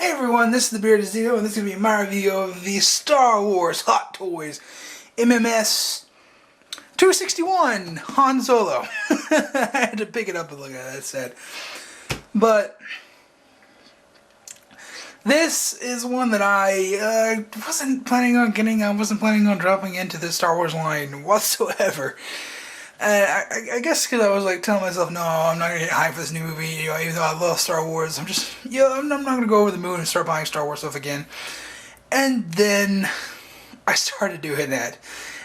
Hey everyone, this is the Bearded Zito, and this is going to be my review of the Star Wars Hot Toys MMS 261 Han Solo. I had to pick it up and look at it, that said. But this is one that I wasn't planning on getting. I wasn't planning on dropping into the Star Wars line whatsoever. I guess because I was like telling myself, no, I'm not gonna get hyped for this new movie. You know, even though I love Star Wars, I'm not gonna go over the moon and start buying Star Wars stuff again. And then I started doing that.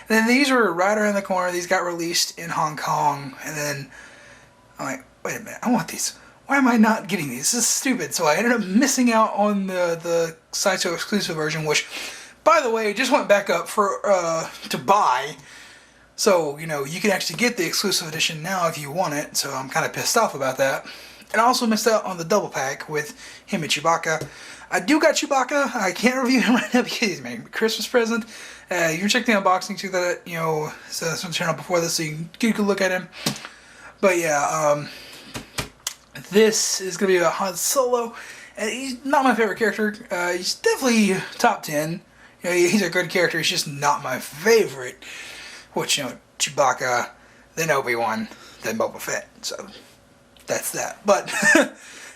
And then these were right around the corner. These got released in Hong Kong, and then I'm like, wait a minute, I want these. Why am I not getting these? This is stupid. So I ended up missing out on the Sideshow exclusive version, which, by the way, just went back up for to buy. So, you know, you can actually get the exclusive edition now if you want it, so I'm kind of pissed off about that. And I also missed out on the double pack with him and Chewbacca. I do got Chewbacca. I can't review him right now because he's my Christmas present. You can check the unboxing too, that, you know, so that's on the channel before this, so you can get a good look at him. But yeah, this is going to be a Han Solo. And he's not my favorite character. He's definitely top 10. You know, he's a good character. He's just not my favorite. Which, you know, Chewbacca, then Obi-Wan, then Boba Fett. So, that's that. But,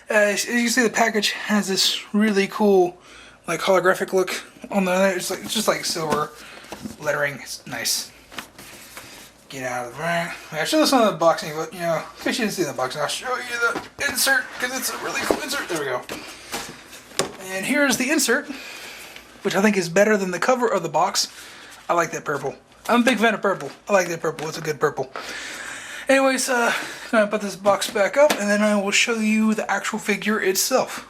as you can see, the package has this really cool, like, holographic look on the other. It's just like silver lettering. It's nice. Get out of the way. I showed this on the unboxing, but, you know, in case you didn't see the unboxing, I'll show you the insert, because it's a really cool insert. There we go. And here's the insert, which I think is better than the cover of the box. I like that purple. I'm a big fan of purple. I like that purple. It's a good purple. Anyways, I'm going to put this box back up, and then I will show you the actual figure itself.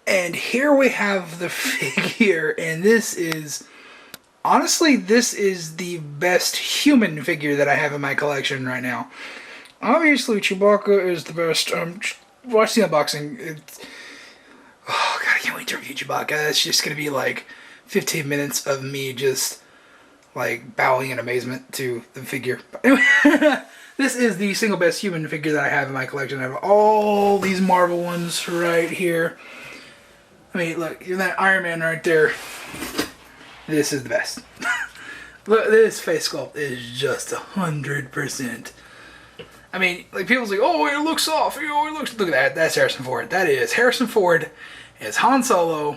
And here we have the figure, and this is, honestly, this is the best human figure that I have in my collection right now. Obviously, Chewbacca is the best. Watch the unboxing. Oh, God, I can't wait to review Chewbacca. It's just going to be like 15 minutes of me just like bowing in amazement to the figure. But anyway, this is the single best human figure that I have in my collection. I have all these Marvel ones right here. I mean, look, you're that Iron Man right there. This is the best. Look, this face sculpt is just 100%. I mean, like, people's like, oh, it looks soft. You know, look at that. That's Harrison Ford. That is Harrison Ford as Han Solo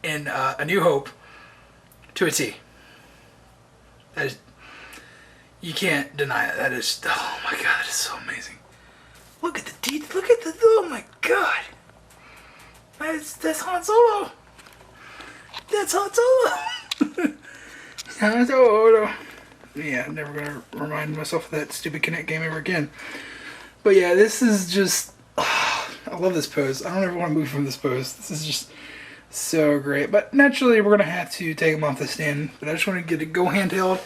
in A New Hope to a T. That is, you can't deny it. That is, oh my God, it's so amazing. Look at the teeth. Look at the, oh my God. That's Han Solo. That's Han Solo. Han Solo. Yeah, I'm never going to remind myself of that stupid Kinect game ever again. But yeah, this is just, I love this pose. I don't ever want to move from this pose. This is just so great. But naturally, we're going to have to take him off the stand. But I just want to get a go handheld,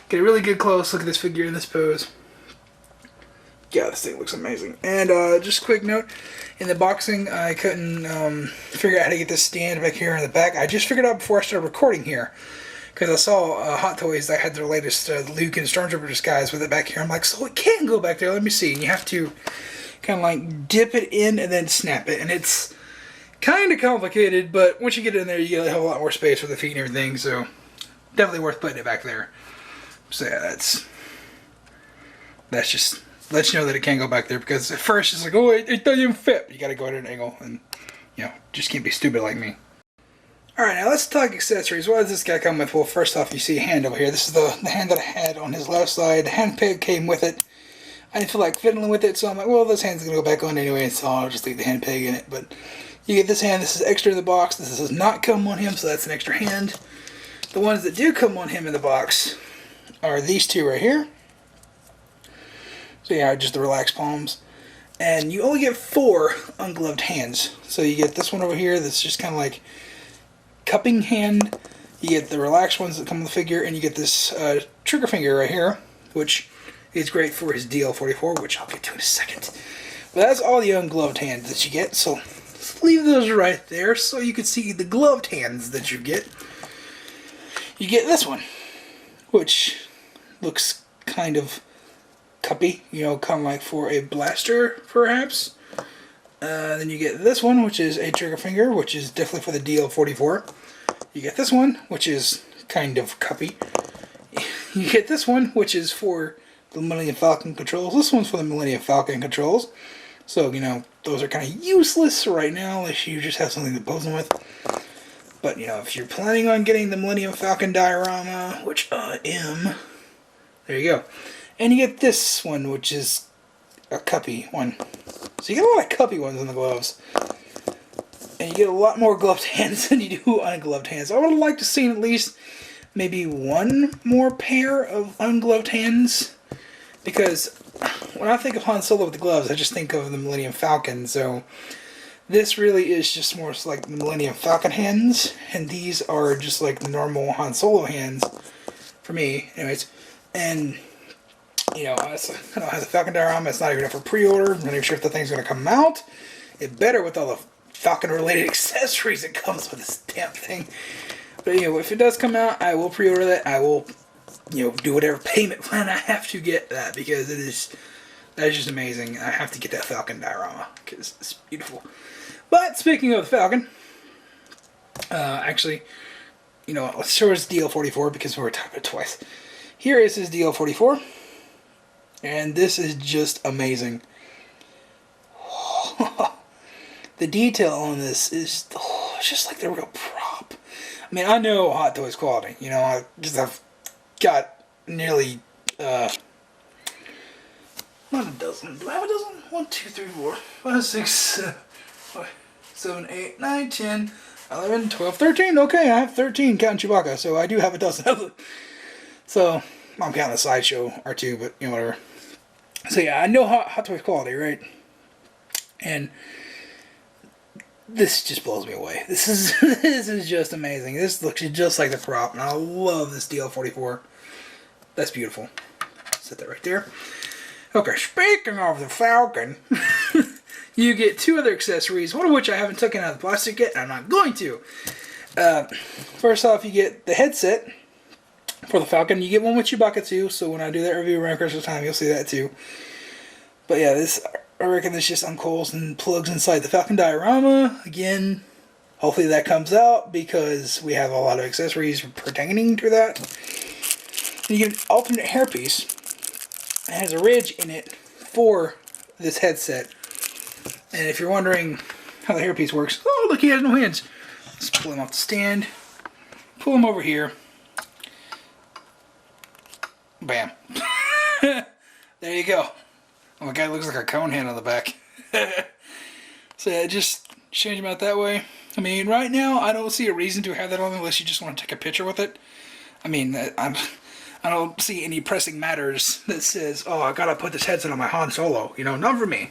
get a really good close look at this figure in this pose. Yeah, this thing looks amazing. And just a quick note, in the boxing, I couldn't figure out how to get this stand back here in the back. I just figured out before I started recording here, because I saw Hot Toys that had their latest Luke and Stormtrooper disguise with it back here. I'm like, so it can go back there. Let me see. And you have to kind of like dip it in and then snap it. And it's kind of complicated, but once you get in there, you get a whole lot more space for the feet and everything. So definitely worth putting it back there. So yeah, that's just lets you know that it can go back there, because at first it's like, oh, it doesn't fit. You got to go at an angle, and you know, just can't be stupid like me. Alright, now let's talk accessories. What does this guy come with? Well, first off, you see a hand over here. This is the hand that I had on his left side. The hand peg came with it. I didn't feel like fiddling with it, so I'm like, well, this hand's going to go back on anyway, so I'll just leave the hand peg in it. But you get this hand. This is extra in the box. This does not come on him, so that's an extra hand. The ones that do come on him in the box are these two right here. So yeah, just the relaxed palms. And you only get 4 ungloved hands. So you get this one over here that's just kind of like cupping hand. You get the relaxed ones that come with the figure, and you get this trigger finger right here, which is great for his DL44, which I'll get to in a second. But that's all the ungloved hands that you get, so let's leave those right there so you can see the gloved hands that you get. You get this one, which looks kind of cuppy, you know, kind of like for a blaster, perhaps. Then you get this one, which is a trigger finger, which is definitely for the DL44. You get this one, which is kind of cuppy. You get this one, which is for the Millennium Falcon controls. This one's for the Millennium Falcon controls. So, you know, those are kind of useless right now, unless you just have something to pose them with. But, you know, if you're planning on getting the Millennium Falcon diorama, which I am, there you go. And you get this one, which is a cuppy one. So you get a lot of cuppy ones in the gloves. And you get a lot more gloved hands than you do ungloved hands. I would have liked to see at least maybe one more pair of ungloved hands. Because when I think of Han Solo with the gloves, I just think of the Millennium Falcon. So this really is just more like the Millennium Falcon hands. And these are just like the normal Han Solo hands for me. Anyways. And, you know, it has a Falcon diorama. It's not even up for pre-order. I'm not even sure if the thing's going to come out. It better with all the Falcon-related accessories that comes with this damn thing. But, you know, if it does come out, I will pre-order that. I will, you know, do whatever payment plan I have to get that, because that is just amazing. I have to get that Falcon diorama because it's beautiful. But speaking of the Falcon, actually, you know, let's show us DL44 because we were talking about it twice. Here is his DL44, and this is just amazing. The detail on this is it's just like the real prop. I mean, I know Hot Toys quality. You know, I've got nearly not a dozen. Do I have a dozen? 1, 2, 3, 4, 5, 6, 7, 8, 9, 10, 11, 12, 13. Okay, I have 13 counting Chewbacca, so I do have a dozen of them. So I'm counting the Sideshow R2, but you know, whatever. So yeah, I know Hot Toys quality, right? And this just blows me away. This is just amazing. This looks just like the prop, and I love this DL44. That's beautiful. Set that right there. Okay, speaking of the Falcon, you get 2 other accessories, one of which I haven't taken out of the plastic yet, and I'm not going to. First off, you get the headset for the Falcon. You get one with Chewbacca too, so when I do that review around Christmas time, you'll see that too. But yeah, this, I reckon this just uncoils and plugs inside the Falcon diorama. Again, hopefully that comes out because we have a lot of accessories pertaining to that. And you get an alternate hairpiece. It has a ridge in it for this headset. And if you're wondering how the hairpiece works, oh look, he has no hands. Let's pull him off the stand. Pull him over here. Bam. There you go. Oh my god, it looks like a cone hand on the back. So yeah, just change him out that way. I mean, right now, I don't see a reason to have that on unless you just want to take a picture with it. I mean, I don't see any pressing matters that says, oh, I gotta put this headset on my Han Solo. You know, not for me.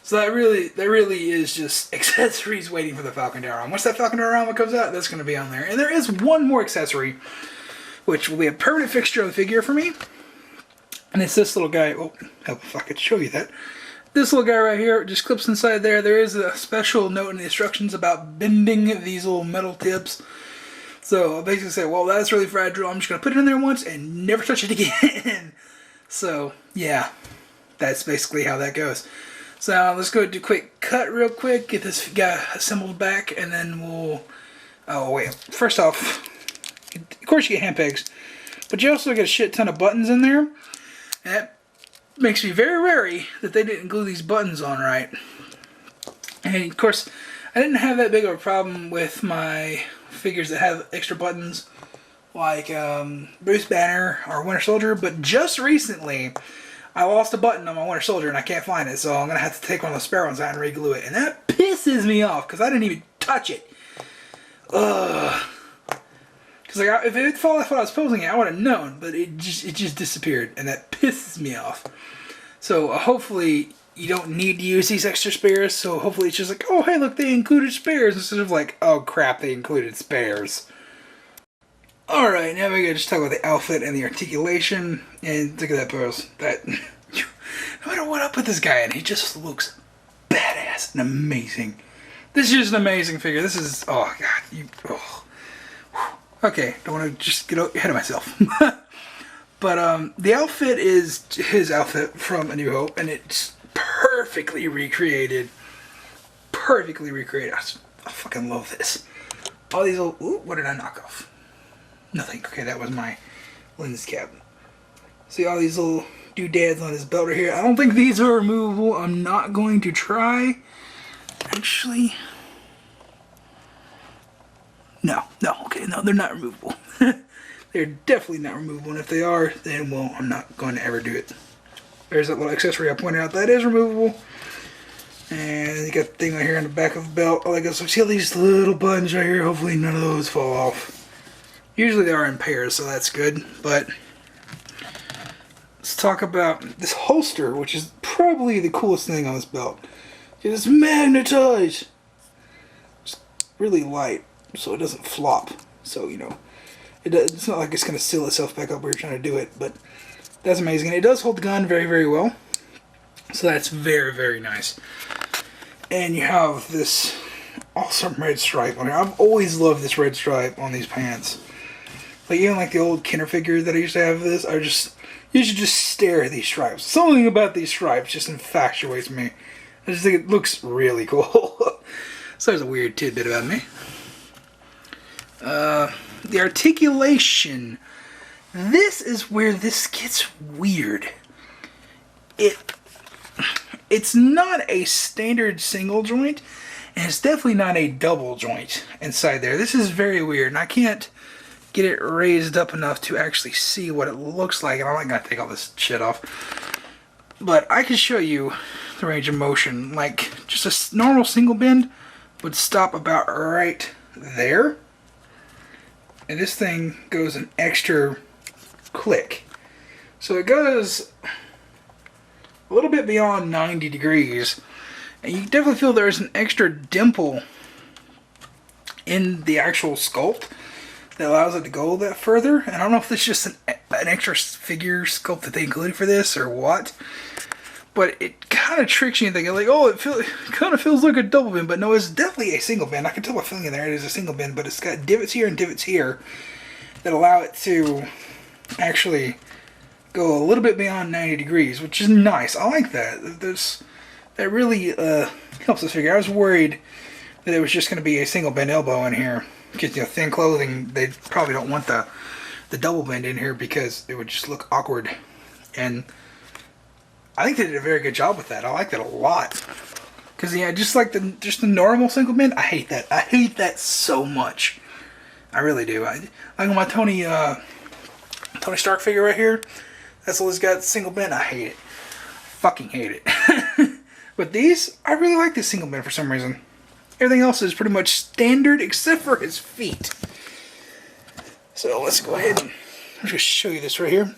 So that really is just accessories waiting for the Falcon diorama. Once that Falcon diorama comes out, that's going to be on there. And there is one more accessory, which will be a permanent fixture of the figure for me. And it's this little guy. Oh, help if I could show you that. This little guy right here just clips inside there. There is a special note in the instructions about bending these little metal tips. So I'll basically say, well, that's really fragile. I'm just going to put it in there once and never touch it again. So, yeah, that's basically how that goes. So let's go do a quick cut real quick, get this guy assembled back, and then we'll... Oh, wait. First off, of course you get hand pegs, but you also get a shit ton of buttons in there. And that makes me very wary that they didn't glue these buttons on right. And of course, I didn't have that big of a problem with my figures that have extra buttons, like Bruce Banner or Winter Soldier, but just recently I lost a button on my Winter Soldier and I can't find it, so I'm going to have to take one of the spare ones out and re-glue it. And that pisses me off, because I didn't even touch it. Ugh. Because like, if it had fallen off when I was posing it, I would have known, but it just disappeared, and that pisses me off. So hopefully you don't need to use these extra spares, so hopefully it's just like, oh hey look, they included spares, instead of like, oh crap, they included spares. Alright, now we gotta just talk about the outfit and the articulation, and look at that pose. That, no matter what I put this guy in, he just looks badass and amazing. This is just an amazing figure. This is, oh god, oh. Okay, don't want to just get ahead of myself. But the outfit is his outfit from A New Hope, and it's perfectly recreated perfectly recreated. I fucking love this. All these little, ooh, what did I knock off? Nothing. Okay, that was my lens cap. See all these little doodads on his belt right here. I don't think these are removable. I'm not going to try. Actually, no, okay, no, they're not removable. They're definitely not removable, and if they are, then, well, I'm not going to ever do it. There's that little accessory I pointed out that is removable. And you got the thing right here on the back of the belt. Oh, I guess so see all these little buttons right here. Hopefully none of those fall off. Usually they are in pairs, so that's good. But let's talk about this holster, which is probably the coolest thing on this belt. It's magnetized. It's really light, so it doesn't flop. So, you know, it's not like it's going to seal itself back up where you're trying to do it, but that's amazing. And it does hold the gun very, very well. So that's very, very nice. And you have this awesome red stripe on here. I've always loved this red stripe on these pants. Like, even like the old Kinder figure that I used to have this, you should just stare at these stripes. Something about these stripes just infatuates me. I just think it looks really cool. So there's a weird tidbit about me. The articulation. This is where this gets weird. It's not a standard single joint, and it's definitely not a double joint inside there. This is very weird, and I can't get it raised up enough to actually see what it looks like, and I'm not going to take all this shit off. But I can show you the range of motion. Like, just a normal single bend would stop about right there. And this thing goes an extra click. So it goes a little bit beyond 90 degrees. And you definitely feel there's an extra dimple in the actual sculpt that allows it to go that further. And I don't know if it's just an extra figure sculpt that they included for this or what. But it kind of tricks you into thinking, like, oh, it kind of feels like a double bend. But no, it's definitely a single bend. I can tell by feeling in there it is a single bend. But it's got divots here and divots here that allow it to actually go a little bit beyond 90 degrees, which is nice. I like that. That really helps this figure. I was worried that it was just going to be a single bend elbow in here. Because, you know, thin clothing, they probably don't want the double bend in here because it would just look awkward. And I think they did a very good job with that. I like that a lot. Because, yeah, just like the normal single bend, I hate that. I hate that so much. I really do. Like on my Tony Stark figure right here, that's always got single bend. I hate it. Fucking hate it. But these, I really like this single bend for some reason. Everything else is pretty much standard except for his feet. So let's go ahead and I'm just show you this right here.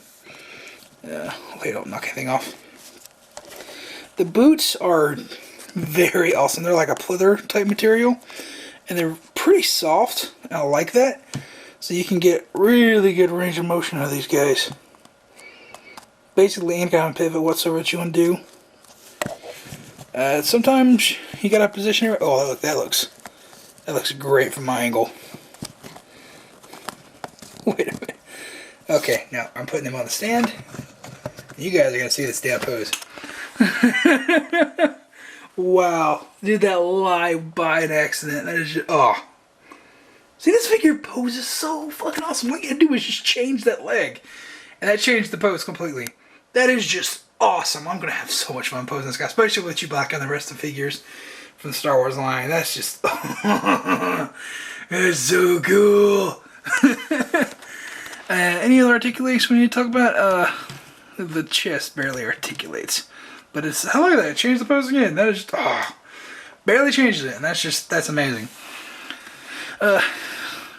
Hopefully I don't knock anything off. The boots are very awesome. They're like a pleather type material. And they're pretty soft. And I like that. So you can get really good range of motion out of these guys. Basically any kind of pivot whatsoever that you want to do. Sometimes you gotta position it. Oh, look, that looks great from my angle. Wait a minute. Okay, now I'm putting them on the stand. You guys are gonna see this damn pose. Wow, did that lie by an accident? That is just, oh. See, this figure pose is so fucking awesome. What you gotta do is just change that leg, and that changed the pose completely. That is just awesome. I'm gonna have so much fun posing this guy, especially with you black on the rest of the figures from the Star Wars line. That's just it's so cool. Any other articulation we need to talk about? The chest barely articulates, but it's, I like that. It changed the pose again. That is just, barely changes it, and that's amazing.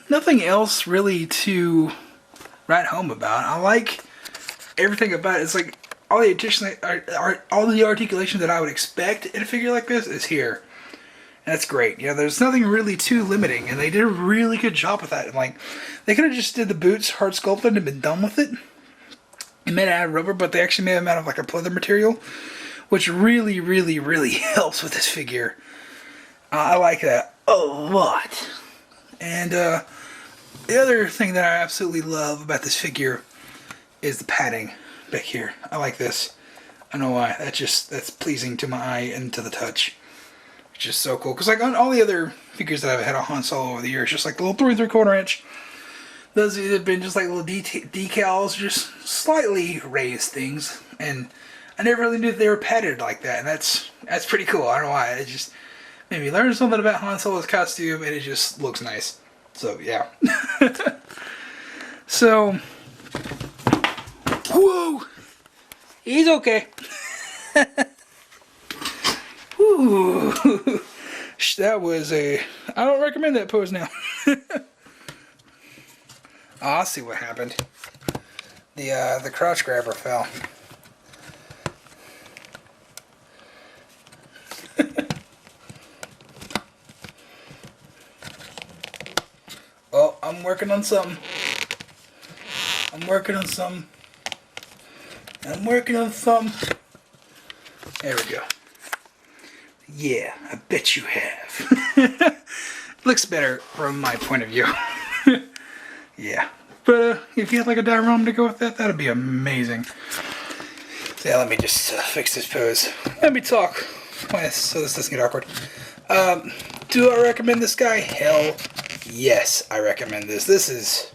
Nothing else really to write home about. I like everything about it. It's like all the articulation that I would expect in a figure like this is here. And that's great. Yeah, there's nothing really too limiting, and they did a really good job with that. And like, they could have just did the boots hard sculpted and been done with it. And made it out of rubber, but they actually made them out of like a pleather material, which really, really, really helps with this figure. I like that a lot. And the other thing that I absolutely love about this figure is the padding back here. I like this. I don't know why. That's pleasing to my eye and to the touch. which is so cool. Because like on all the other figures that I've had on Han Solo over the years, just like the little 3 3/4 inch, those have been just like little decals, just slightly raised things, and I never really knew that they were padded like that, and that's pretty cool. I don't know why, it just made me learn something about Han Solo's costume, and it just looks nice. So yeah. So, whoa, he's okay. Ooh, that was I don't recommend that pose now. I'll see what happened. The crotch grabber fell. Oh, I'm working on something. I'm working on something. There we go. Yeah, I bet you have. Looks better from my point of view. Yeah. But if you had like a diorama to go with that, that'd be amazing. So yeah, let me just fix this pose. Let me talk. So this doesn't get awkward. Do I recommend this guy? Hell yes, I recommend this. This is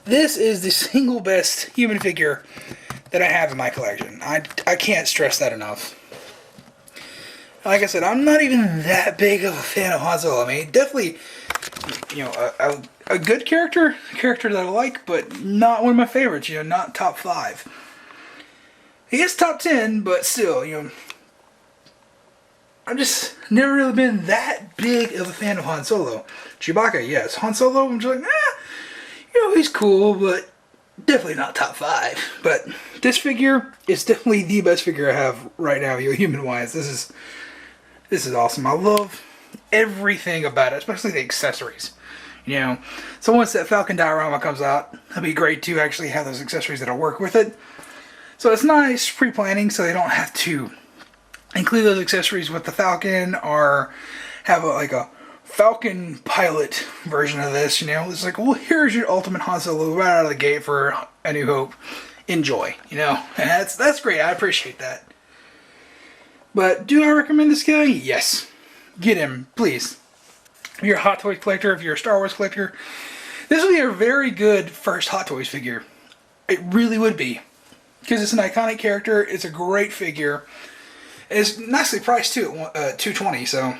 the single best human figure that I have in my collection. I can't stress that enough. Like I said, I'm not even that big of a fan of Han Solo. I mean, definitely, you know, a good character, a character that I like, but not one of my favorites. You know, not top 5. He is top 10, but still, you know, I've just never really been that big of a fan of Han Solo. Chewbacca, yes. Han Solo, I'm just like, you know, he's cool, but definitely not top 5. But this figure is definitely the best figure I have right now, you know, human-wise. This is awesome. I love everything about it, especially the accessories. You know, so once that Falcon diorama comes out, it'll be great to actually have those accessories that'll work with it. So it's nice pre-planning, so they don't have to include those accessories with the Falcon or have like a Falcon pilot version of this. You know, it's like, well, here's your ultimate Han Solo right out of the gate for A New Hope. Enjoy. You know, and that's great. I appreciate that. But do I recommend this guy? Yes. Get him, please. If you're a Hot Toys collector, if you're a Star Wars collector, this would be a very good first Hot Toys figure. It really would be. Because it's an iconic character, it's a great figure. It's nicely priced too at $220, so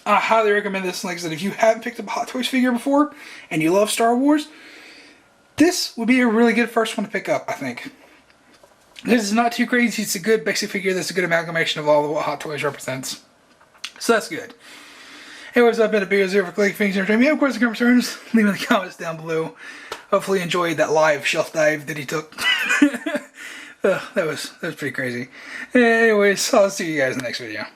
I highly recommend this. Like I said, if you haven't picked up a Hot Toys figure before and you love Star Wars, this would be a really good first one to pick up, I think. This is not too crazy. It's a good basic figure that's a good amalgamation of all of what Hot Toys represents. So that's good. Anyways, I've been a Beer Zero for Collecting Things Entertainment. If you have questions or concerns, leave in the comments down below. Hopefully you enjoyed that live shelf dive that he took. That was pretty crazy. Anyways, I'll see you guys in the next video.